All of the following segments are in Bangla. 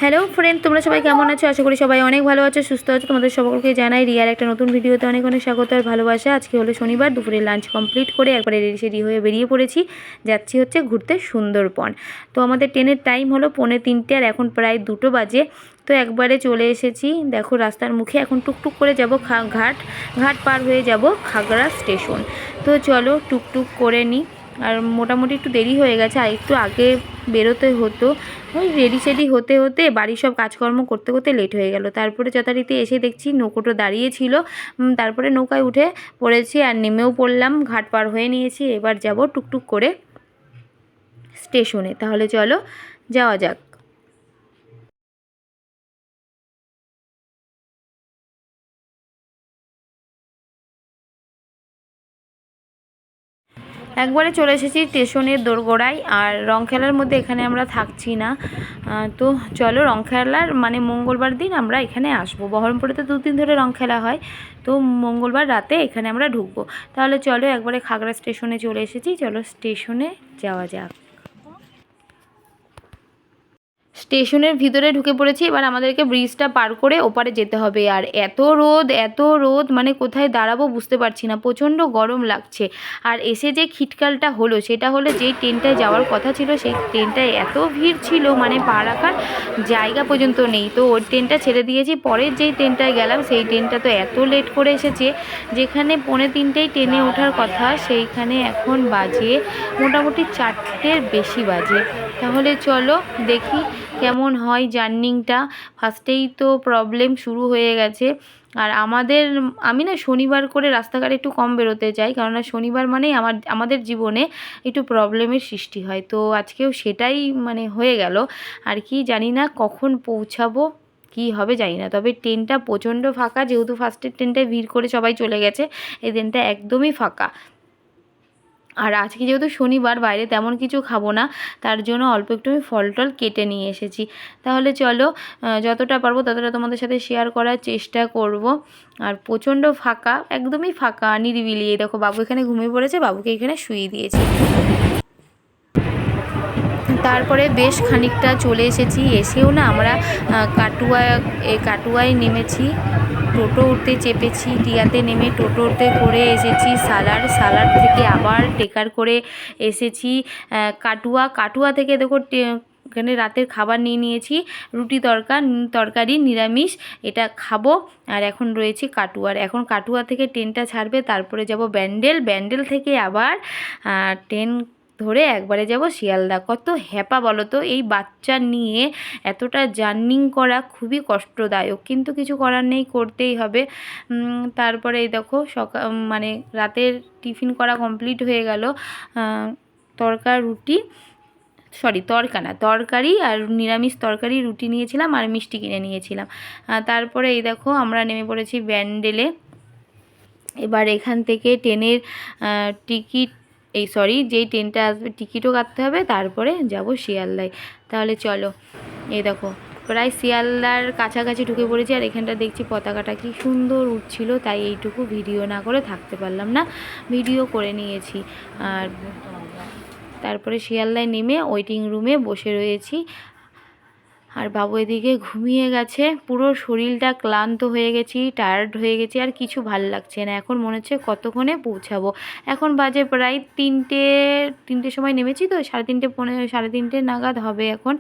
হ্যালো ফ্রেন্ড, তোমরা সবাই কেমন আছো? আশা করি সবাই অনেক ভালো আছো, সুস্থ আছো। তোমাদের সকলকে জানাই রিয়ার একটা নতুন ভিডিওতে অনেক অনেক স্বাগত আর ভালোবাসা। আজকে হলো শনিবার, দুপুরে লাঞ্চ কমপ্লিট করে একবারে রেডি হয়ে বেরিয়ে পড়েছি। যাচ্ছি হচ্ছে ঘুরতে সুন্দরবন। তো আমাদের ট্রেনের টাইম হলো 2:45 আর এখন প্রায় 2টো বাজে। তো একবারে চলে এসেছি। দেখো রাস্তার মুখে এখন টুকটুক করে যাব ঘাট পার হয়ে যাব খাগড়া স্টেশন। তো চলো টুকটুক করে নিই। আর মোটামুটি একটু দেরি হয়ে গেছে, আর একটু আগে বেরোতে হতো। ওই রেডি হতে হতে বাড়ির সব কাজকর্ম করতে করতে লেট হয়ে গেল। তারপরে যথারীতি এসে দেখছি নৌকোটো দাঁড়িয়ে ছিল। তারপরে নৌকায় উঠে পড়েছি আর নেমেও পড়লাম। ঘাট পার হয়ে নিয়েছি, এবার যাব টুকটুক করে স্টেশনে। তাহলে চলো যাওয়া যাক। একবারে চলে এসেছি স্টেশনের দোরগোড়ায়। আর রং খেলার মধ্যে এখানে আমরা থাকছি না। তো চলো রং খেলার মানে মঙ্গলবার দিন আমরা এখানে আসবো। বহরমপুরে তো 2 দিন ধরে রং খেলা হয়, তো মঙ্গলবার রাতে এখানে আমরা ঢুকবো। তাহলে চলো একবারে খাগড়া স্টেশনে চলে এসেছি, চলো স্টেশনে যাওয়া যাক। স্টেশনের ভিতরে ঢুকে পড়েছি। এবার আমাদেরকে ব্রিজটা পার করে ওপারে যেতে হবে। আর এত রোদ মানে কোথায় দাঁড়াবো বুঝতে পারছি না, প্রচণ্ড গরম লাগছে। আর এসে যে খিটকালটা হলো সেটা হলো, যেই ট্রেনটায় যাওয়ার কথা ছিল সেই ট্রেনটায় এত ভিড় ছিল মানে পা রাখার জায়গা পর্যন্ত নেই। তো ওই ট্রেনটা ছেড়ে দিয়েছি। পরের যেই ট্রেনটায় গেলাম সেই ট্রেনটা তো এত লেট করে এসেছে, যেখানে 2:45 ট্রেনে ওঠার কথা সেইখানে এখন বাজে মোটামুটি 4টের বেশি বাজে। তাহলে চলো দেখি কেমন হয় জার্নিংটা। ফার্স্টেই তো প্রবলেম শুরু হয়ে গেছে। আর আমি না শনিবার করে রাস্তাঘাটে একটু কম বেরোতে চাই, কেননা শনিবার মানেই আমাদের জীবনে একটু প্রবলেমের সৃষ্টি হয়। তো আজকেও সেটাই মানে হয়ে গেল আর কি। জানি না কখন পৌঁছাবো, কি হবে জানি না। তবে ট্রেনটা প্রচণ্ড ফাঁকা, যেহেতু ফার্স্টের ট্রেনটায় ভিড় করে সবাই চলে গেছে, এই ট্রেনটা একদমই ফাঁকা। আর আজকে যেহেতু শনিবার, বাইরে তেমন কিছু খাবো না, তার জন্য অল্প একটু আমি ফল টল কেটে নিয়ে এসেছি। তাহলে চলো যতটা পারবো ততটা তোমাদের সাথে শেয়ার করার চেষ্টা করব। আর প্রচণ্ড ফাঁকা, একদমই ফাঁকা নিরিবিলি। এই দেখো বাবু এখানে ঘুমিয়ে পড়েছে, বাবুকে এখানে শুইয়ে দিয়েছি। তারপরে বেশ খানিকটা চলে এসেছি। এসেও না আমরা কাটুয়ায় নেমেছি, টোটো উঠতে চেপেছি, টিয়াতে নেমে টোটো উঠতে করে এসেছি সালার থেকে আবার টেকার করে এসেছি কাটুয়া থেকে দেখো এখানে রাতের খাবার নিয়ে নিয়েছি, রুটি তরকারি নিরামিষ, এটা খাবো। আর এখন রয়েছে কাটুয়ার। এখন কাটুয়া থেকে ট্রেনটা ছাড়বে, তারপরে যাব ব্যান্ডেল থেকে আবার ট্রেন ধরে একবারে যাব শিয়ালদা। কত হ্যাপা বলো তো, এই বাচ্চা নিয়ে এতটা জার্নিং করা খুবই কষ্টদায়ক, কিন্তু কিছু করার নেই, করতেই হবে। তারপরে এই দেখো মানে রাতের টিফিন করা কমপ্লিট হয়ে গেল। তরকারি আর নিরামিষ তরকারি, রুটি নিয়েছিলাম আর মিষ্টি কিনে নিয়েছিলাম। তারপরে এই দেখো আমরা নেমে পড়েছি ব্যান্ডেলে। এবার এখান থেকে ট্রেনের যেই ট্রেনটা আসবে টিকিটও কাটতে হবে, তারপরে যাব শিয়ালদায়। তাহলে চলো, এই দেখো প্রায় শিয়ালদার কাছাকাছি ঢুকে পড়েছি। আর এখানটা দেখছি পতাকাটা কি সুন্দর উঠছিল, তাই এইটুকু ভিডিও না করে থাকতে পারলাম না, ভিডিও করে নিয়েছি। আর তারপরে শিয়ালদায় নেমে ওয়েটিং রুমে বসে রয়েছি। আর বাবু এদিকে ঘুমিয়ে গেছে। পুরো শরীরটা ক্লান্ত হয়ে গেছি, টায়ার্ড হয়ে গেছি, আর কিছু ভাল লাগছে না। এখন মনে হচ্ছে কতক্ষণে পৌঁছাবো। এখন বাজে প্রায় তিনটের সময় নেমেছি, তো 3:30 নাগাদ হবে এখন।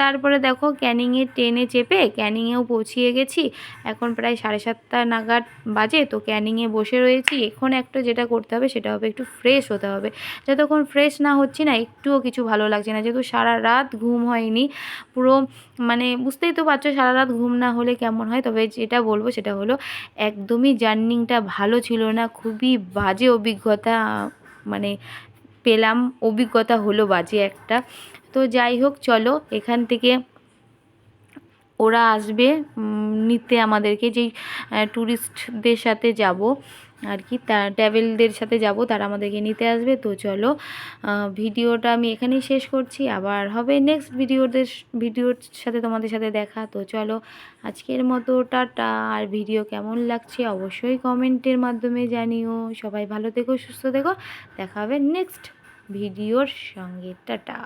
তারপরে দেখো ক্যানিংয়ে ট্রেনে চেপে ক্যানিংয়েও পৌঁছিয়ে গেছি। এখন প্রায় 7:30 নাগাদ বাজে, তো ক্যানিংয়ে বসে রয়েছি। এখন একটা যেটা করতে হবে সেটা হবে একটু ফ্রেশ হতে হবে। যতক্ষণ ফ্রেশ না হচ্ছি না, একটুও কিছু ভালো লাগছে না, যেহেতু সারা রাত ঘুম হয়নি। পুরো মানে বুঝতেই তো পারছো সারা রাত ঘুম না হলে কেমন হয়। তবে যেটা বলবো সেটা হলো, একদমই জার্নিংটা ভালো ছিল না, খুবই বাজে অভিজ্ঞতা মানে পেলাম, অভিজ্ঞতা হলো বাজে একটা। তো যাই হোক চলো, এখান থেকে ওরা আসবে নিতে আমাদেরকে, যেই ট্যুরিস্টদের সাথে যাব আর কি, ট্রাভেলদের সাথে যাব, তারা আমাদেরকে নিতে আসবে। তো চলো ভিডিওটা আমি এখানেই শেষ করছি, আবার হবে নেক্সট ভিডিওর সাথে তোমাদের সাথে দেখা। তো চলো আজকের মতো টাটা। আর ভিডিও কেমন লাগছে অবশ্যই কমেন্টের মাধ্যমে জানিও। সবাই ভালো থেকো, সুস্থ থেকো, দেখা হবে নেক্সট ভিডিওর সঙ্গে। টাটা।